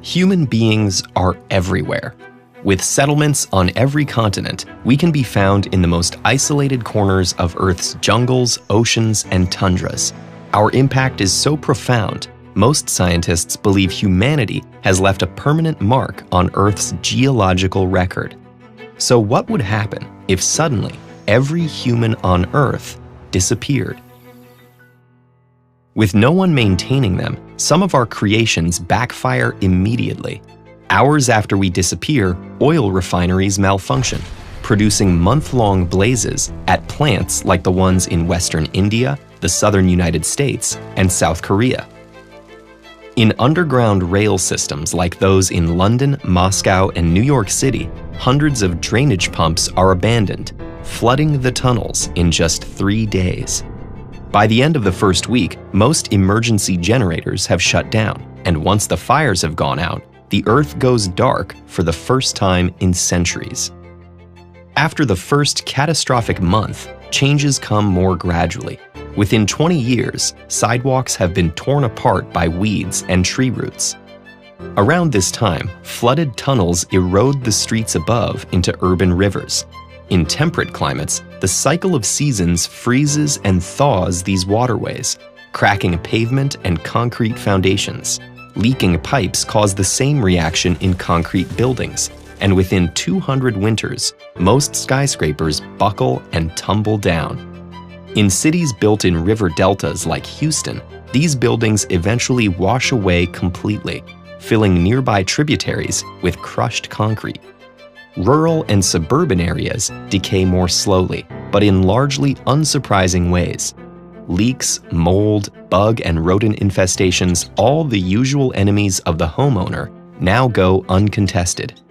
Human beings are everywhere. With settlements on every continent, we can be found in the most isolated corners of Earth's jungles, oceans, and tundras. Our impact is so profound, most scientists believe humanity has left a permanent mark on Earth's geological record. So what would happen if suddenly every human on Earth disappeared? With no one maintaining them, some of our creations backfire immediately. Hours after we disappear, oil refineries malfunction, producing month-long blazes at plants like the ones in Western India, the southern United States, and South Korea. In underground rail systems like those in London, Moscow, and New York City, hundreds of drainage pumps are abandoned, flooding the tunnels in just 3 days. By the end of the first week, most emergency generators have shut down, and once the fires have gone out, the Earth goes dark for the first time in centuries. After the first catastrophic month, changes come more gradually. Within 20 years, sidewalks have been torn apart by weeds and tree roots. Around this time, flooded tunnels erode the streets above into urban rivers. In temperate climates, the cycle of seasons freezes and thaws these waterways, cracking pavement and concrete foundations. Leaking pipes cause the same reaction in concrete buildings, and within 200 winters, most skyscrapers buckle and tumble down. In cities built in river deltas like Houston, these buildings eventually wash away completely, filling nearby tributaries with crushed concrete. Rural and suburban areas decay more slowly, but in largely unsurprising ways. Leaks, mold, bug and rodent infestations, all the usual enemies of the homeowner, now go uncontested.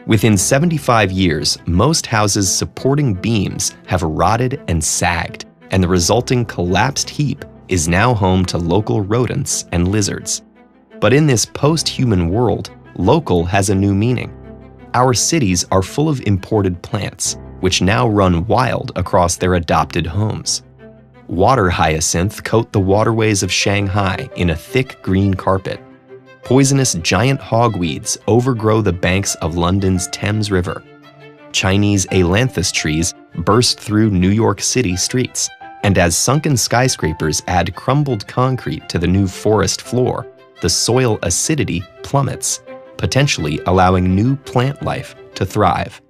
Within 75 years, most houses' supporting beams have rotted and sagged, and the resulting collapsed heap is now home to local rodents and lizards. But in this post-human world, local has a new meaning. Our cities are full of imported plants, which now run wild across their adopted homes. Water hyacinth coat the waterways of Shanghai in a thick green carpet. Poisonous giant hogweeds overgrow the banks of London's Thames River. Chinese ailanthus trees burst through New York City streets, and as sunken skyscrapers add crumbled concrete to the new forest floor, the soil acidity plummets, potentially allowing new plant life to thrive.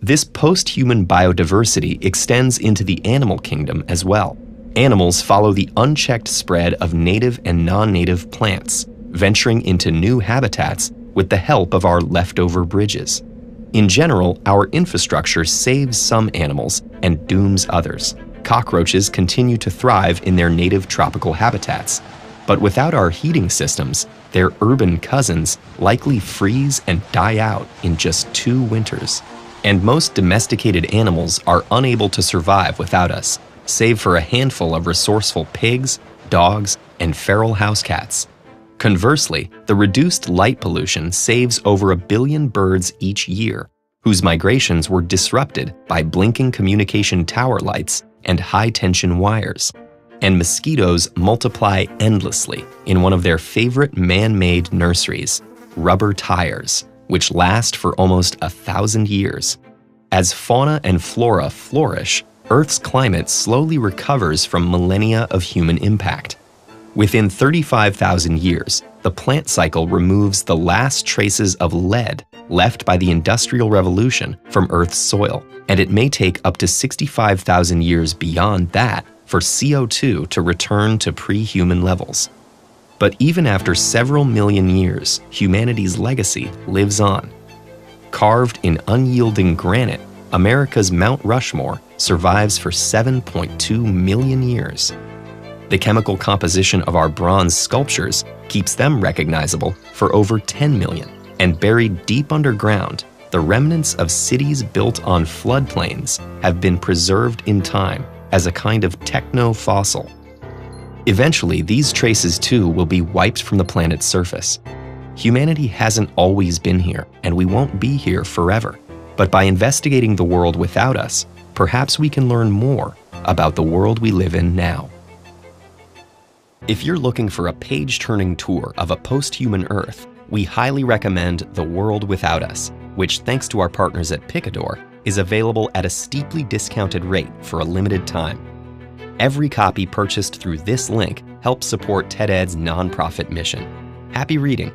This post-human biodiversity extends into the animal kingdom as well. Animals follow the unchecked spread of native and non-native plants, venturing into new habitats with the help of our leftover bridges. In general, our infrastructure saves some animals and dooms others. Cockroaches continue to thrive in their native tropical habitats, but without our heating systems, their urban cousins likely freeze and die out in just 2 winters. And most domesticated animals are unable to survive without us, save for a handful of resourceful pigs, dogs, and feral house cats. Conversely, the reduced light pollution saves over 1 billion birds each year, whose migrations were disrupted by blinking communication tower lights and high-tension wires. And mosquitoes multiply endlessly in one of their favorite man-made nurseries, rubber tires, which last for almost 1,000 years. As fauna and flora flourish, Earth's climate slowly recovers from millennia of human impact. Within 35,000 years, the plant cycle removes the last traces of lead left by the Industrial Revolution from Earth's soil, and it may take up to 65,000 years beyond that for CO2 to return to pre-human levels. But even after several million years, humanity's legacy lives on. Carved in unyielding granite, America's Mount Rushmore survives for 7.2 million years. The chemical composition of our bronze sculptures keeps them recognizable for over 10 million, and buried deep underground, the remnants of cities built on floodplains have been preserved in time as a kind of techno-fossil. Eventually, these traces too will be wiped from the planet's surface. Humanity hasn't always been here, and we won't be here forever. But by investigating the world without us, perhaps we can learn more about the world we live in now. If you're looking for a page-turning tour of a post-human Earth, we highly recommend The World Without Us, which, thanks to our partners at Picador, is available at a steeply discounted rate for a limited time. Every copy purchased through this link helps support TED-Ed's nonprofit mission. Happy reading!